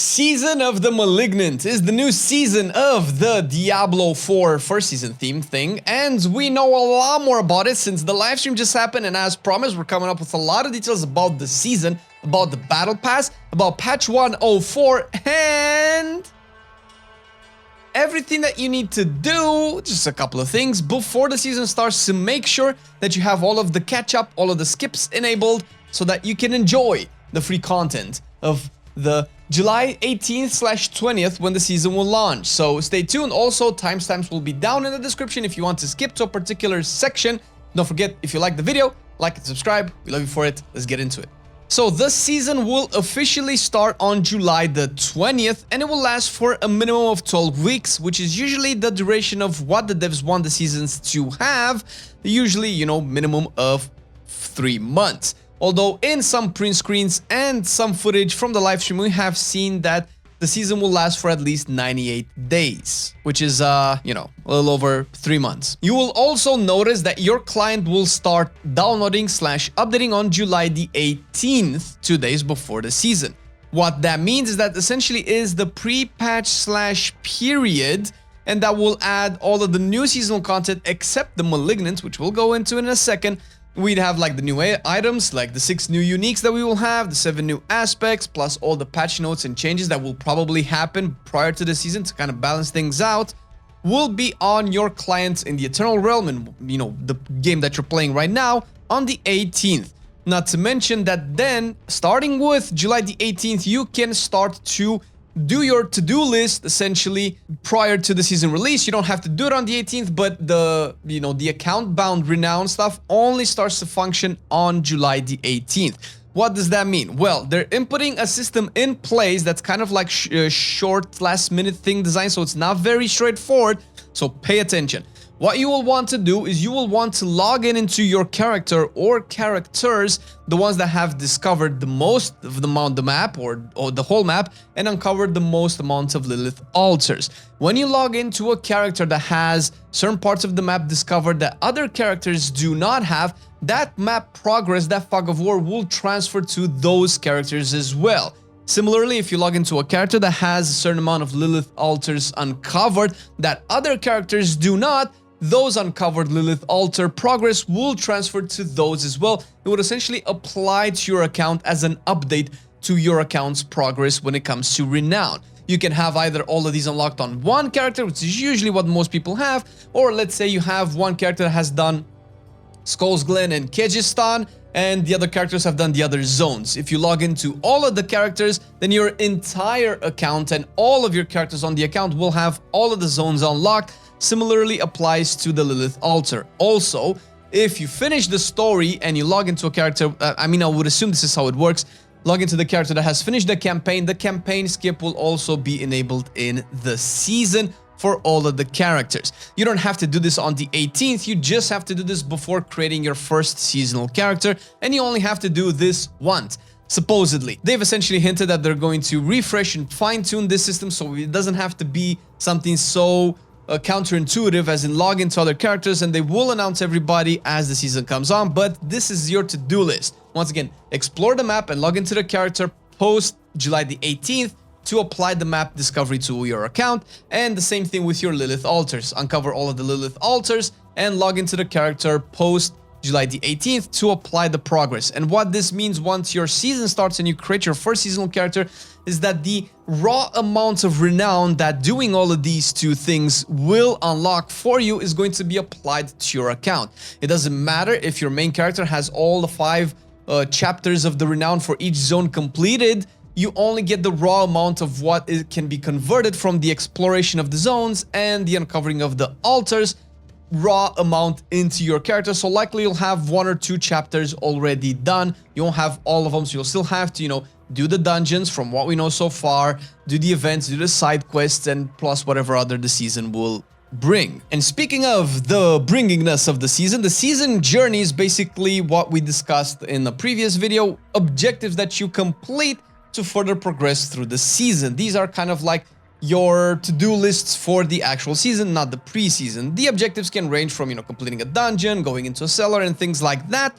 Season of the Malignant is the new season of the Diablo 4 first season theme thing, and we know a lot more about it since the live stream just happened, and as promised, we're coming up with a lot of details about the season, about the battle pass, about patch 104, and everything that you need to do, just a couple of things, before the season starts to make sure that you have all of the catch-up, all of the skips enabled, so that you can enjoy the free content of the July 18th/20th when the season will launch. So stay tuned. Also, timestamps will be down in the description if you want to skip to a particular section. Don't forget, if you like the video, like and subscribe. We love you for it. Let's get into it. So the season will officially start on July the 20th, and it will last for a minimum of 12 weeks, which is usually the duration of what the devs want the seasons to have. Usually, you know, minimum of 3 months. Although in some print screens and some footage from the live stream, we have seen that the season will last for at least 98 days, which is, you know, a little over 3 months. You will also notice that your client will start downloading/updating on July the 18th, 2 days before the season. What that means is that essentially is the pre-patch/period, and that will add all of the new seasonal content except the Malignant, which we'll go into in a second. We'd have like the new items, like the 6 new uniques that we will have, the 7 new aspects, plus all the patch notes and changes that will probably happen prior to the season to kind of balance things out, will be on your clients in the Eternal Realm and, you know, the game that you're playing right now on the 18th. Not to mention that then, starting with July the 18th, you can start to do your to-do list essentially prior to the season release. You don't have to do it on the 18th, but the, you know, the account-bound Renown stuff only starts to function on July the 18th. What does that mean? Well, they're inputting a system in place that's kind of like short last-minute thing design, so it's not very straightforward, so pay attention. What you will want to do is you will want to log in into your character or characters, the ones that have discovered the most of the map or the whole map, and uncovered the most amount of Lilith altars. When you log into a character that has certain parts of the map discovered that other characters do not have, that map progress, that fog of war, will transfer to those characters as well. Similarly, if you log into a character that has a certain amount of Lilith altars uncovered that other characters do not, those uncovered Lilith altar progress will transfer to those as well. It would essentially apply to your account as an update to your account's progress when it comes to Renown. You can have either all of these unlocked on one character, which is usually what most people have, or let's say you have one character that has done Skull's Glen and Kyrgyzstan, and the other characters have done the other zones. If you log into all of the characters, then your entire account and all of your characters on the account will have all of the zones unlocked. Similarly applies to the Lilith altar. Also, if you finish the story and you log into a character, I would assume this is how it works, log into the character that has finished the campaign skip will also be enabled in the season for all of the characters. You don't have to do this on the 18th, you just have to do this before creating your first seasonal character, and you only have to do this once. Supposedly. They've essentially hinted that they're going to refresh and fine-tune this system so it doesn't have to be something so counterintuitive as in log into other characters, and they will announce everybody as the season comes on, but this is your to-do list. Once again, explore the map and log into the character post July the 18th to apply the map discovery to your account, and the same thing with your Lilith altars. Uncover all of the Lilith altars and log into the character post July the 18th to apply the progress. And what this means once your season starts and you create your first seasonal character is that the raw amounts of Renown that doing all of these two things will unlock for you is going to be applied to your account. It doesn't matter if your main character has all the 5 chapters of the Renown for each zone completed, you only get the raw amount of what it can be converted from the exploration of the zones and the uncovering of the altars, raw amount into your character. So likely you'll have 1 or 2 chapters already done. You won't have all of them, so you'll still have to, you know, do the dungeons from what we know so far, do the events, do the side quests, and plus whatever other the season will bring. And speaking of the bringingness of the season journey is basically what we discussed in the previous video, objectives that you complete to further progress through the season. These are kind of like your to-do lists for the actual season, not the pre-season. The objectives can range from, you know, completing a dungeon, going into a cellar, and things like that.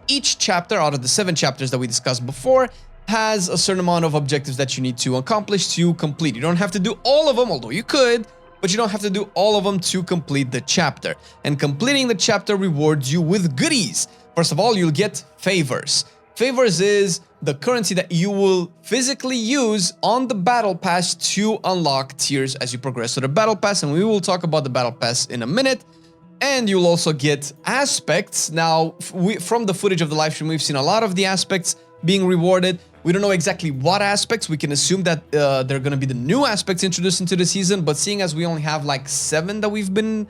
Each chapter out of the 7 chapters that we discussed before has a certain amount of objectives that you need to accomplish to complete. You don't have to do all of them, although you could, but you don't have to do all of them to complete the chapter. And completing the chapter rewards you with goodies. First of all, you'll get favors. Favors is the currency that you will physically use on the battle pass to unlock tiers as you progress through the battle pass, and we will talk about the battle pass in a minute. And you'll also get aspects. Now, from the footage of the live stream, we've seen a lot of the aspects being rewarded. We don't know exactly what aspects. We can assume that they're going to be the new aspects introduced into the season, but seeing as we only have like 7 that we've been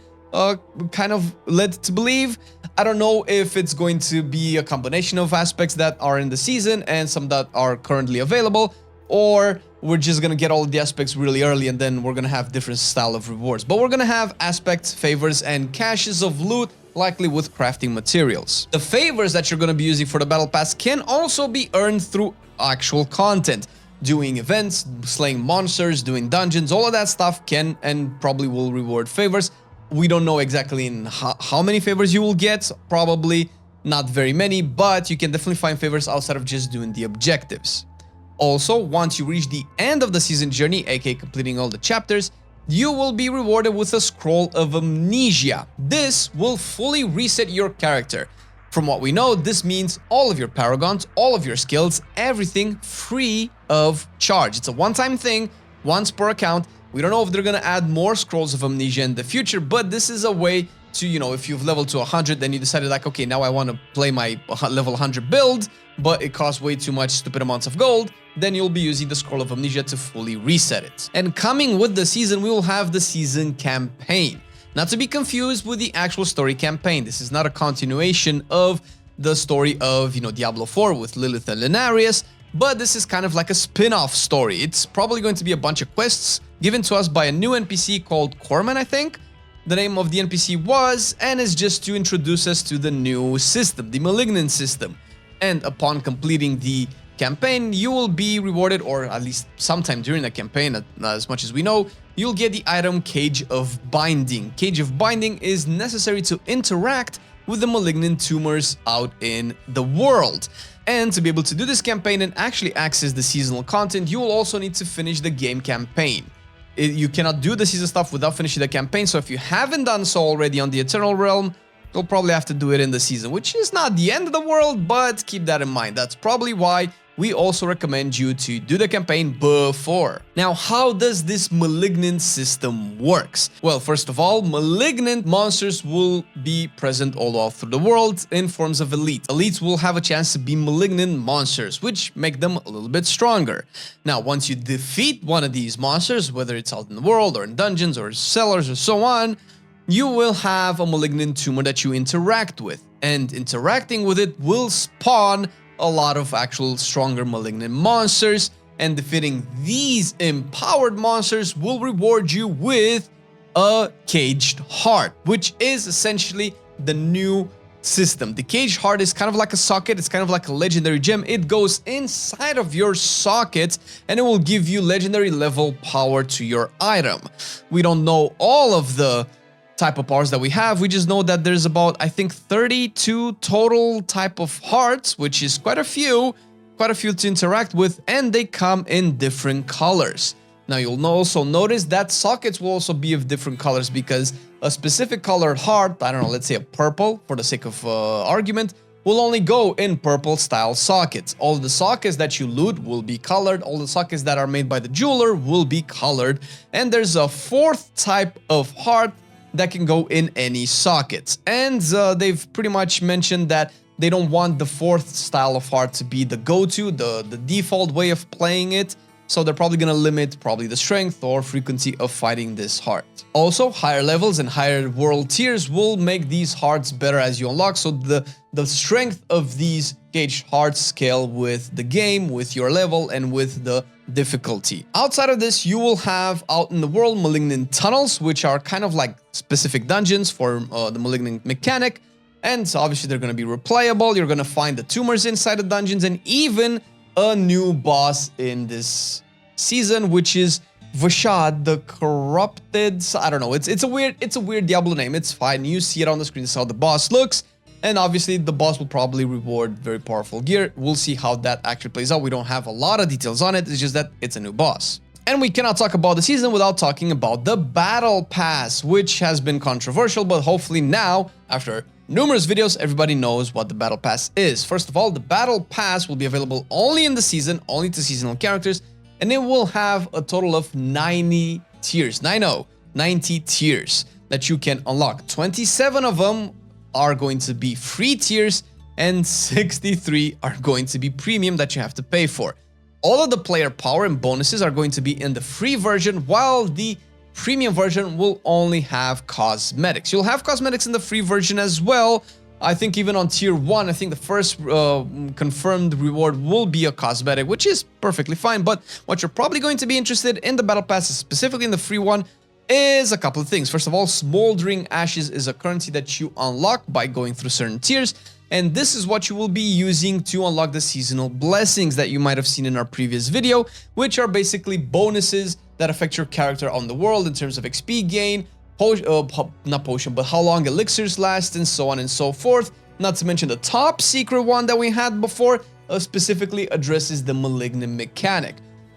kind of led to believe, I don't know if it's going to be a combination of aspects that are in the season and some that are currently available, or we're just going to get all of the aspects really early and then we're going to have different style of rewards. But we're going to have aspects, favors, and caches of loot, likely with crafting materials. The favors that you're going to be using for the battle pass can also be earned through actual content. Doing events, slaying monsters, doing dungeons, all of that stuff can and probably will reward favors. We don't know exactly in how many favors you will get, probably not very many, but you can definitely find favors outside of just doing the objectives. Also, once you reach the end of the season journey, aka completing all the chapters, you will be rewarded with a scroll of amnesia. This will fully reset your character. From what we know, this means all of your paragons, all of your skills, everything free of charge. It's a one-time thing, once per account. We don't know if they're going to add more scrolls of amnesia in the future, but this is a way to, you know, if you've leveled to 100, then you decided like, okay, now I want to play my level 100 build, but it costs way too much stupid amounts of gold, then you'll be using the scroll of amnesia to fully reset it. And coming with the season, we will have the season campaign. Not to be confused with the actual story campaign. This is not a continuation of the story of, you know, Diablo 4 with Lilith and Linarius, but this is kind of like a spin-off story. It's probably going to be a bunch of quests given to us by a new NPC called Corman, I think. The name of the NPC was, and is just to introduce us to the new system, the Malignant system. And upon completing the campaign, you will be rewarded, or at least sometime during the campaign, not as much as we know, you'll get the item Cage of Binding. Cage of Binding is necessary to interact with the malignant tumors out in the world. And to be able to do this campaign and actually access the seasonal content, you will also need to finish the game campaign. You cannot do the season stuff without finishing the campaign, so if you haven't done so already on the Eternal Realm, you'll probably have to do it in the season, which is not the end of the world, but keep that in mind. That's probably why we also recommend you to do the campaign before. Now, how does this malignant system works? Well, first of all, malignant monsters will be present all through the world in forms of elites. Elites will have a chance to be malignant monsters, which make them a little bit stronger. Now, once you defeat one of these monsters, whether it's out in the world or in dungeons or cellars or so on, you will have a malignant tumor that you interact with, and interacting with it will spawn a lot of actual stronger malignant monsters, and defeating these empowered monsters will reward you with a caged heart, which is essentially the new system. The caged heart is kind of like a socket. It's kind of like a legendary gem. It goes inside of your socket and it will give you legendary level power to your item. We don't know all of the type of powers that we have. We just know that there's about, I think, 32 total type of hearts, which is quite a few to interact with, and they come in different colors. Now, you'll also notice that sockets will also be of different colors, because a specific colored heart, I don't know, let's say a purple, for the sake of argument, will only go in purple style sockets. All the sockets that you loot will be colored. All the sockets that are made by the jeweler will be colored. And there's a fourth type of heart that can go in any sockets. And they've pretty much mentioned that they don't want the fourth style of heart to be the go-to, the default way of playing it. So they're probably going to limit the strength or frequency of fighting this heart. Also, higher levels and higher world tiers will make these hearts better as you unlock. So the strength of these caged hearts scale with the game, with your level, and with the difficulty. Outside of this, you will have out in the world malignant tunnels, which are kind of like specific dungeons for the malignant mechanic. And so obviously they're going to be replayable. You're going to find the tumors inside the dungeons, and even a new boss in this season, which is Vashad the Corrupted. I don't know. It's a weird Diablo name. It's fine. You see it on the screen. This is how the boss looks. And obviously the boss will probably reward very powerful gear. We'll see how that actually plays out. We don't have a lot of details on it. It's just that it's a new boss. And we cannot talk about the season without talking about the Battle Pass, which has been controversial, but hopefully now, after numerous videos, everybody knows what the Battle Pass is. First of all, the Battle Pass will be available only in the season, only to seasonal characters, and it will have a total of 90 tiers, 90 tiers that you can unlock. 27 of them are going to be free tiers, and 63 are going to be premium that you have to pay for. All of the player power and bonuses are going to be in the free version, while the premium version will only have cosmetics. You'll have cosmetics in the free version as well. I think even on tier 1, I think the first confirmed reward will be a cosmetic, which is perfectly fine. But what you're probably going to be interested in the Battle Pass, specifically in the free one, is a couple of things. First of all, Smoldering Ashes is a currency that you unlock by going through certain tiers. And this is what you will be using to unlock the seasonal blessings that you might have seen in our previous video, which are basically bonuses that affect your character on the world in terms of XP gain, not potion, but how long elixirs last, and so on and so forth. Not to mention the top secret one that we had before specifically addresses the Malignant mechanic.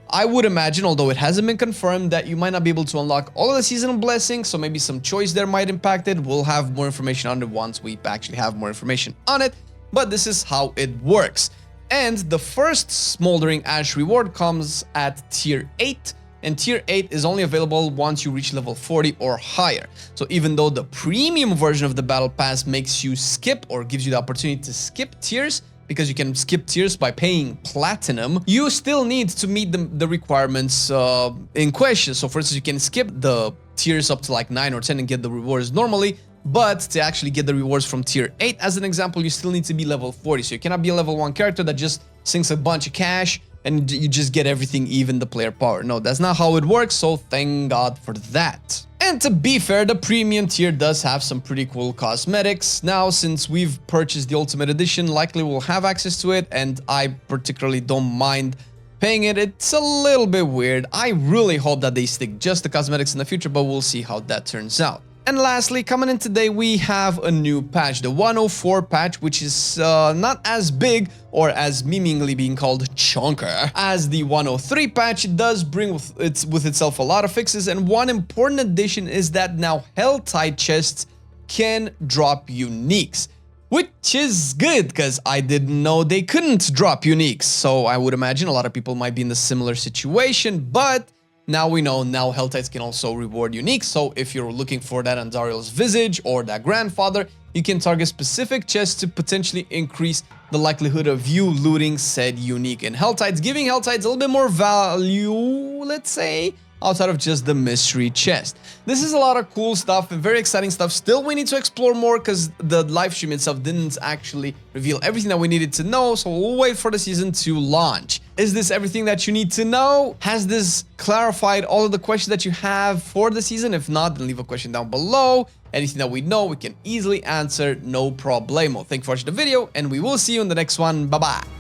I would imagine, although it hasn't been confirmed, that you might not be able to unlock all of the seasonal blessings, so maybe some choice there might impact it. We'll have more information on it once we actually have more information on it, but this is how it works. And the first Smoldering Ash reward comes at tier 8, and tier 8 is only available once you reach level 40 or higher. So even though the premium version of the Battle Pass makes you skip or gives you the opportunity to skip tiers, because you can skip tiers by paying platinum, you still need to meet the requirements in question. So for instance, you can skip the tiers up to like 9 or 10 and get the rewards normally, but to actually get the rewards from tier 8, as an example, you still need to be level 40. So you cannot be a level 1 character that just sinks a bunch of cash and you just get everything, even the player power. No, that's not how it works, so thank God for that. And to be fair, the premium tier does have some pretty cool cosmetics. Now, since we've purchased the Ultimate Edition, likely we'll have access to it, and I particularly don't mind paying it. It's a little bit weird. I really hope that they stick just the cosmetics in the future, but we'll see how that turns out. And lastly, coming in today, we have a new patch, the 104 patch, which is not as big or as memeingly being called chunker as the 103 patch. It does bring with itself a lot of fixes, and one important addition is that now Helltide chests can drop uniques, which is good because I didn't know they couldn't drop uniques. So I would imagine a lot of people might be in a similar situation, but now we know now Helltides can also reward uniques. So if you're looking for that Andario's Visage or that Grandfather, you can target specific chests to potentially increase the likelihood of you looting said unique in Helltides, giving Helltides a little bit more value, let's say, outside of just the mystery chest. This is a lot of cool stuff and very exciting stuff. Still, we need to explore more because the live stream itself didn't actually reveal everything that we needed to know, so we'll wait for the season to launch. Is this everything that you need to know? Has this clarified all of the questions that you have for the season? If not, then leave a question down below. Anything that we know, we can easily answer, no problemo. Thank you for watching the video, and we will see you in the next one. Bye-bye.